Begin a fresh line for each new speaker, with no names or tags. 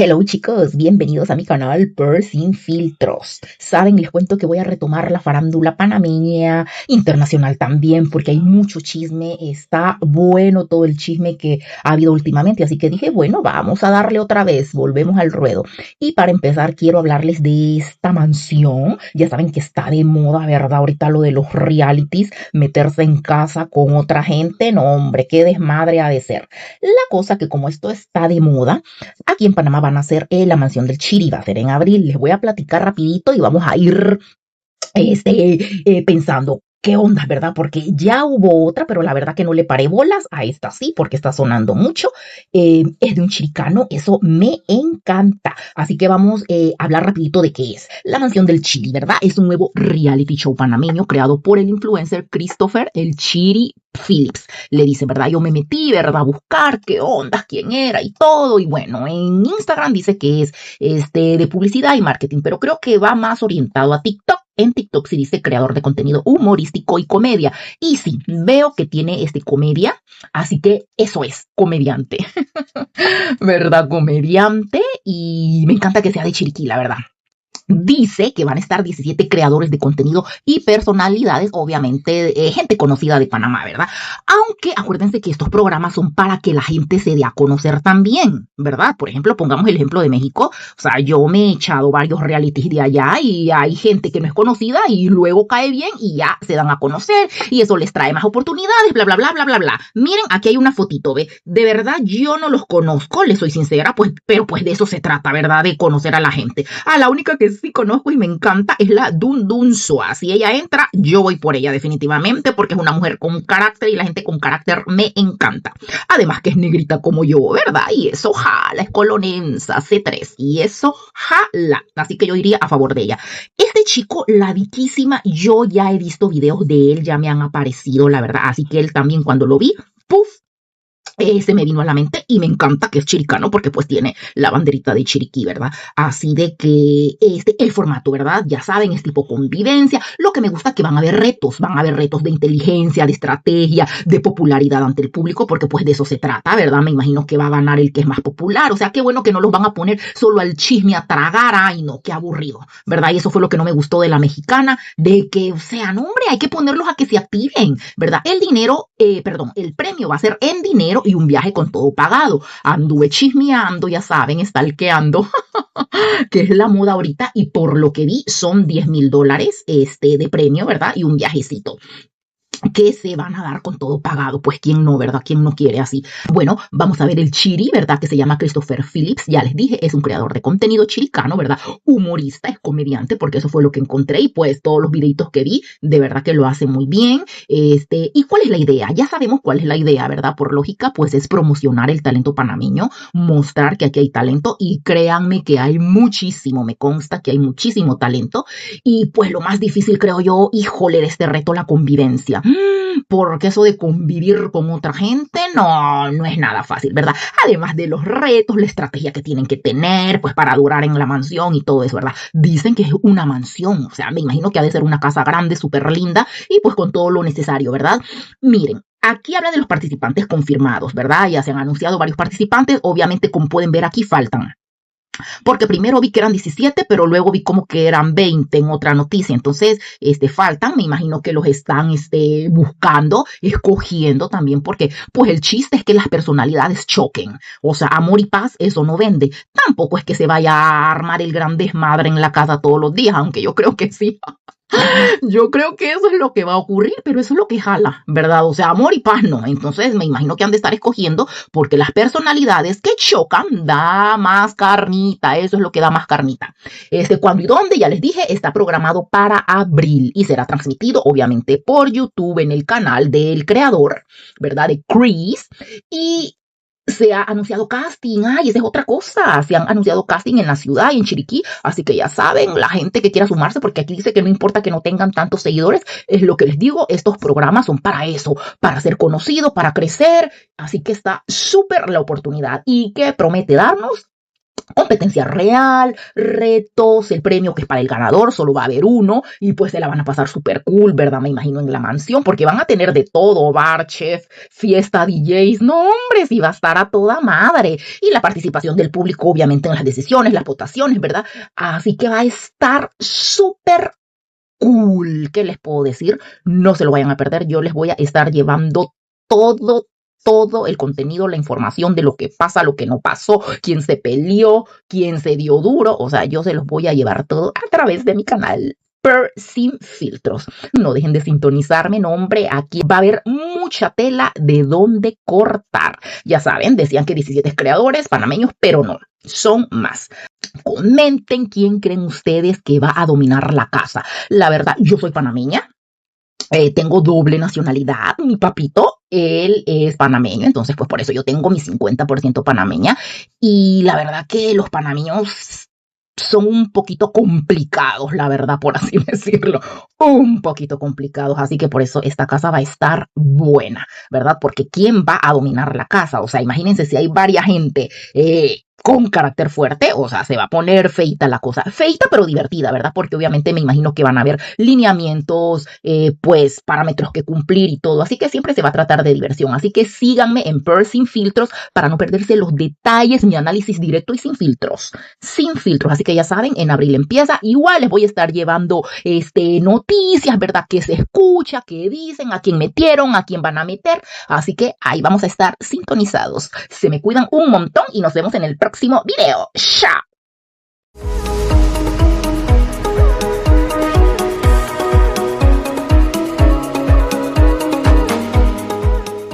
Hello chicos, bienvenidos a mi canal Per Sin Filtros. Saben, les cuento que voy a retomar la farándula panameña, internacional también, porque hay mucho chisme, está bueno todo el chisme que ha habido últimamente, así que dije, bueno, vamos a darle otra vez, volvemos al ruedo. Y para empezar quiero hablarles de esta mansión, ya saben que está de moda, ¿verdad? Ahorita lo de los realities, meterse en casa con otra gente, no hombre, qué desmadre ha de ser. La cosa que como esto está de moda, aquí en Panamá van a hacer la mansión del Chiri, va a ser en abril. Les voy a platicar rapidito y vamos a ir pensando qué onda, ¿verdad? Porque ya hubo otra, pero la verdad que no le paré bolas. A esta sí, porque está sonando mucho. Es de un chiricano, eso me encanta. Así que vamos a hablar rapidito de qué es. La mansión del Chiri, ¿verdad? Es un nuevo reality show panameño creado por el influencer Christopher El Chiri Phillips. Le dice, ¿verdad? Yo me metí, ¿verdad? A buscar qué onda, quién era y todo. Y bueno, en Instagram dice que es de publicidad y marketing, pero creo que va más orientado a TikTok. En TikTok se dice creador de contenido humorístico y comedia. Y sí, veo que tiene comedia, así que eso es, comediante. ¿Verdad? Comediante. Y me encanta que sea de Chiriquí, la verdad. Dice que van a estar 17 creadores de contenido y personalidades, obviamente, gente conocida de Panamá, ¿verdad? Aunque acuérdense que estos programas son para que la gente se dé a conocer también, ¿verdad? Por ejemplo, pongamos el ejemplo de México. O sea, yo me he echado varios realities de allá y hay gente que no es conocida y luego cae bien y ya se dan a conocer y eso les trae más oportunidades, bla, bla, bla, bla, bla, bla. Miren, aquí hay una fotito, ¿ve? De verdad, yo no los conozco, les soy sincera, pues, pero pues de eso se trata, ¿verdad? De conocer a la gente. A la única que sí conozco y me encanta es la Dun Dun Soa. Si ella entra, yo voy por ella definitivamente porque es una mujer con carácter y la gente con carácter me encanta. Además que es negrita como yo, ¿verdad? Y eso jala, es colonensa, C3 y eso jala. Así que yo iría a favor de ella. Este chico, la diquísima, yo ya he visto videos de él, ya me han aparecido, la verdad. Así que él también cuando lo vi, ¡puf! Se me vino a la mente y me encanta que es chiricano porque pues tiene la banderita de Chiriquí, ¿verdad? Así de que el formato, ¿verdad? Ya saben, es tipo convivencia. Lo que me gusta es que van a haber retos de inteligencia, de estrategia, de popularidad ante el público, porque pues de eso se trata, ¿verdad? Me imagino que va a ganar el que es más popular. O sea, qué bueno que no los van a poner solo al chisme a tragar. Ay, no, qué aburrido, ¿verdad? Y eso fue lo que no me gustó de la mexicana, de que, o sea, no, hombre, hay que ponerlos a que se activen, ¿verdad? El premio va a ser en dinero y un viaje con todo pagado. Anduve chismeando, ya saben, stalkeando, que es la moda ahorita, y por lo que vi son $10,000 de premio, ¿verdad? Y un viajecito que se van a dar con todo pagado, pues quién no, ¿verdad? ¿Quién no quiere así? Bueno, vamos a ver el Chiri, ¿verdad? Que se llama Christopher Phillips, ya les dije, es un creador de contenido chiricano, ¿verdad? Humorista, es comediante, porque eso fue lo que encontré y pues todos los videitos que vi, de verdad que lo hace muy bien. ¿Y cuál es la idea? Ya sabemos cuál es la idea, ¿verdad? Por lógica, pues es promocionar el talento panameño, mostrar que aquí hay talento y créanme que hay muchísimo, me consta que hay muchísimo talento y pues lo más difícil creo yo, híjole, de este reto, la convivencia. Porque eso de convivir con otra gente no es nada fácil, ¿verdad? Además de los retos, la estrategia que tienen que tener, pues para durar en la mansión y todo eso, ¿verdad? Dicen que es una mansión, o sea, me imagino que ha de ser una casa grande, súper linda y pues con todo lo necesario, ¿verdad? Miren. Aquí habla de los participantes confirmados, ¿verdad? Ya se han anunciado varios participantes, obviamente como pueden ver aquí faltan. Porque primero vi que eran 17, pero luego vi como que eran 20 en otra noticia. Entonces, faltan, me imagino que los están buscando, escogiendo también, porque pues el chiste es que las personalidades choquen. O sea, amor y paz, eso no vende. Tampoco es que se vaya a armar el gran desmadre en la casa todos los días, aunque yo creo que sí. Yo creo que eso es lo que va a ocurrir, pero eso es lo que jala, ¿verdad? O sea, amor y paz no. Entonces me imagino que han de estar escogiendo porque las personalidades que chocan da más carnita. Eso es lo que da más carnita. Cuándo y dónde, ya les dije, está programado para abril y será transmitido obviamente por YouTube en el canal del creador, ¿verdad? De Chris. Y se ha anunciado casting, ay, esa es otra cosa, se han anunciado casting en la ciudad y en Chiriquí, así que ya saben, la gente que quiera sumarse, porque aquí dice que no importa que no tengan tantos seguidores, es lo que les digo, estos programas son para eso, para ser conocidos, para crecer, así que está súper la oportunidad. ¿Y qué promete darnos? Competencia real, retos, el premio que es para el ganador, solo va a haber uno y pues se la van a pasar súper cool, ¿verdad? Me imagino en la mansión porque van a tener de todo, bar, chef, fiesta, DJs, no hombre, sí va a estar a toda madre. Y la participación del público obviamente en las decisiones, las votaciones, ¿verdad? Así que va a estar súper cool. ¿Qué les puedo decir? No se lo vayan a perder. Yo les voy a estar llevando todo, todo el contenido, la información de lo que pasa, lo que no pasó, quién se peleó, quién se dio duro. O sea, yo se los voy a llevar todo a través de mi canal. Per Sin Filtros. No dejen de sintonizarme, no, hombre, aquí va a haber mucha tela de dónde cortar. Ya saben, decían que 17 creadores panameños, pero no, son más. Comenten quién creen ustedes que va a dominar la casa. La verdad, yo soy panameña, tengo doble nacionalidad. Mi papito, él es panameño, entonces pues por eso yo tengo mi 50% panameña. Y la verdad que los panameños son un poquito complicados, la verdad, por así decirlo, un poquito complicados, así que por eso esta casa va a estar buena, ¿verdad? Porque ¿quién va a dominar la casa? O sea, imagínense si hay varias gente con carácter fuerte, o sea, se va a poner feita la cosa, feita pero divertida, ¿verdad? Porque obviamente me imagino que van a haber lineamientos, pues parámetros que cumplir y todo, así que siempre se va a tratar de diversión, así que síganme en Per Sin Filtros para no perderse los detalles, mi análisis directo y sin filtros, así que ya saben, en abril empieza, igual les voy a estar llevando noticias, ¿verdad? Que se escucha, que dicen, a quién metieron, a quién van a meter, así que ahí vamos a estar sintonizados, se me cuidan un montón y nos vemos en el próximo video. ¡Chao!